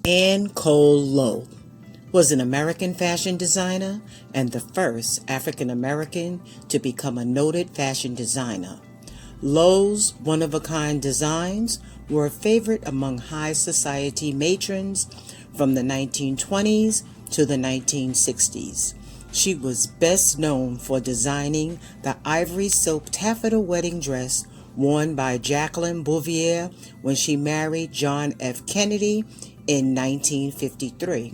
Anne Cole Lowe was an American fashion designer and the first African American to become a noted fashion designer. Lowe's one-of-a-kind designs were a favorite among high society matrons from the 1920s to the 1960s. She was best known for designing the ivory silk taffeta wedding dress worn by Jacqueline Bouvier when she married John F. Kennedy in 1953.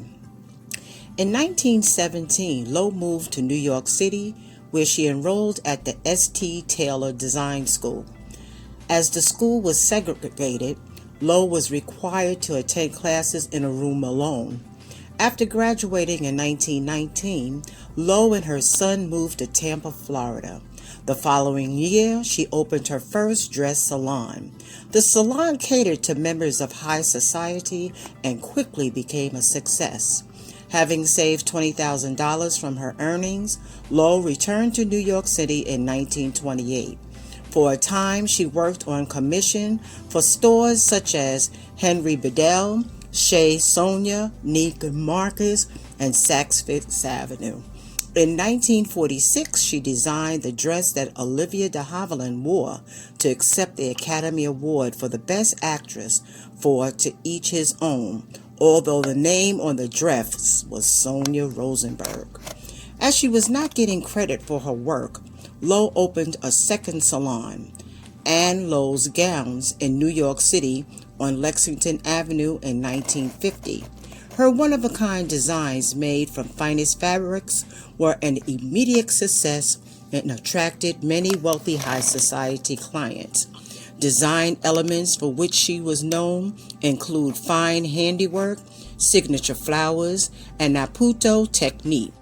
In 1917, Lowe moved to New York City, where she enrolled at the St. Taylor Design School. As the school was segregated, Lowe was required to attend classes in a room alone. After graduating in 1919, Lowe and her son moved to Tampa, Florida. The following year, she opened her first dress salon. The salon catered to members of high society and quickly became a success. Having saved $20,000 from her earnings, Lowe returned to New York City in 1928. For a time, she worked on commission for stores such as Henry Bedell, Chez Sonia, Neiman Marcus, and Saks Fifth Avenue. In 1946, she designed the dress that Olivia de Havilland wore to accept the Academy Award for the Best Actress for To Each His Own, although the name on the dress was Sonia Rosenberg. As she was not getting credit for her work, Lowe opened a second salon, Anne Lowe's Gowns, in New York City on Lexington Avenue in 1950. Her one-of-a-kind designs made from finest fabrics were an immediate success and attracted many wealthy high society clients. Design elements for which she was known include fine handiwork, signature flowers, and Naputo technique.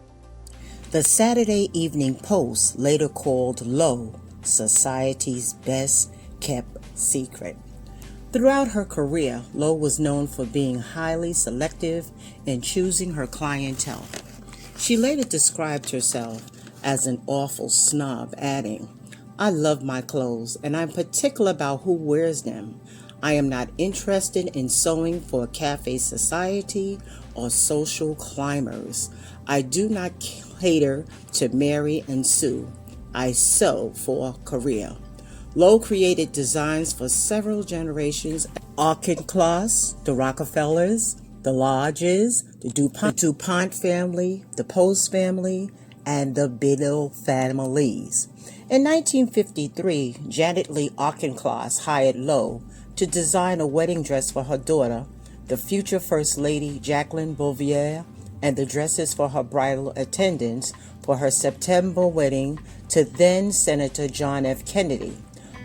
The Saturday Evening Post later called Lowe society's best kept secret. Throughout her career, Lowe was known for being highly selective in choosing her clientele. She later described herself as an awful snob, adding, "I love my clothes and I'm particular about who wears them. I am not interested in sewing for cafe society or social climbers. I do not cater to Mary and Sue. I sew for career." Lowe created designs for several generations: Auchincloss, the Rockefellers, the Lodges, the DuPont family, the Post family, and the Biddle families. In 1953, Janet Lee Auchincloss hired Lowe to design a wedding dress for her daughter, the future First Lady Jacqueline Bouvier, and the dresses for her bridal attendants for her September wedding to then Senator John F. Kennedy.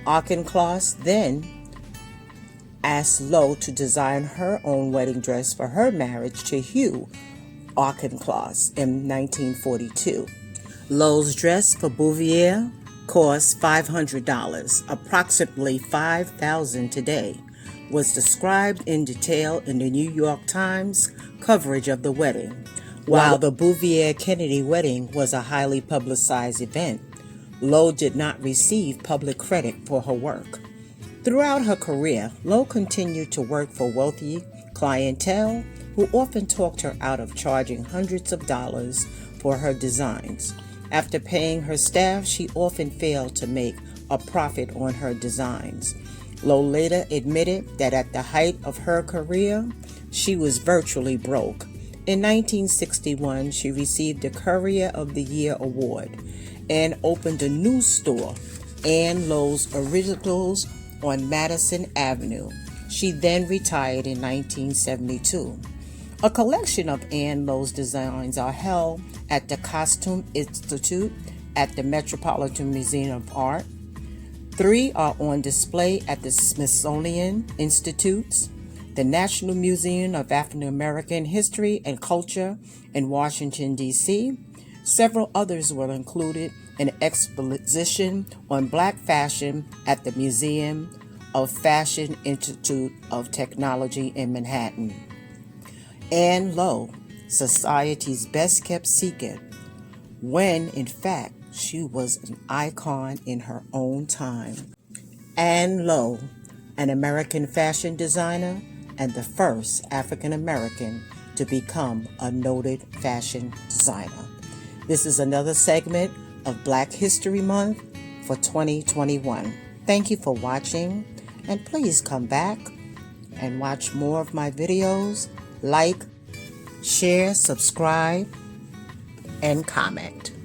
Auchincloss then asked Lowe to design her own wedding dress for her marriage to Hugh Auchincloss in 1942. Lowe's dress for Bouvier cost $500, approximately $5,000 today, was described in detail in the New York Times coverage of the wedding. While the Bouvier-Kennedy wedding was a highly publicized event, Lowe did not receive public credit for her work. Throughout her career, Lowe continued to work for wealthy clientele who often talked her out of charging hundreds of dollars for her designs. After paying her staff, she often failed to make a profit on her designs. Lowe later admitted that at the height of her career, she was virtually broke. In 1961, she received the Courier of the Year award and opened a new store, Anne Lowe's Originals, on Madison Avenue. She then retired in 1972. A collection of Anne Lowe's designs are held at the Costume Institute at the Metropolitan Museum of Art. 3 are on display at the Smithsonian Institutes, the National Museum of African American History and Culture in Washington, D.C. Several others were included in an exposition on Black fashion at the Museum of Fashion Institute of Technology in Manhattan. Anne Lowe, society's best kept secret, when in fact she was an icon in her own time. Anne Lowe, an American fashion designer and the first African American to become a noted fashion designer. This is another segment of Black History Month for 2021. Thank you for watching, and please come back and watch more of my videos. Like, share, subscribe, and comment.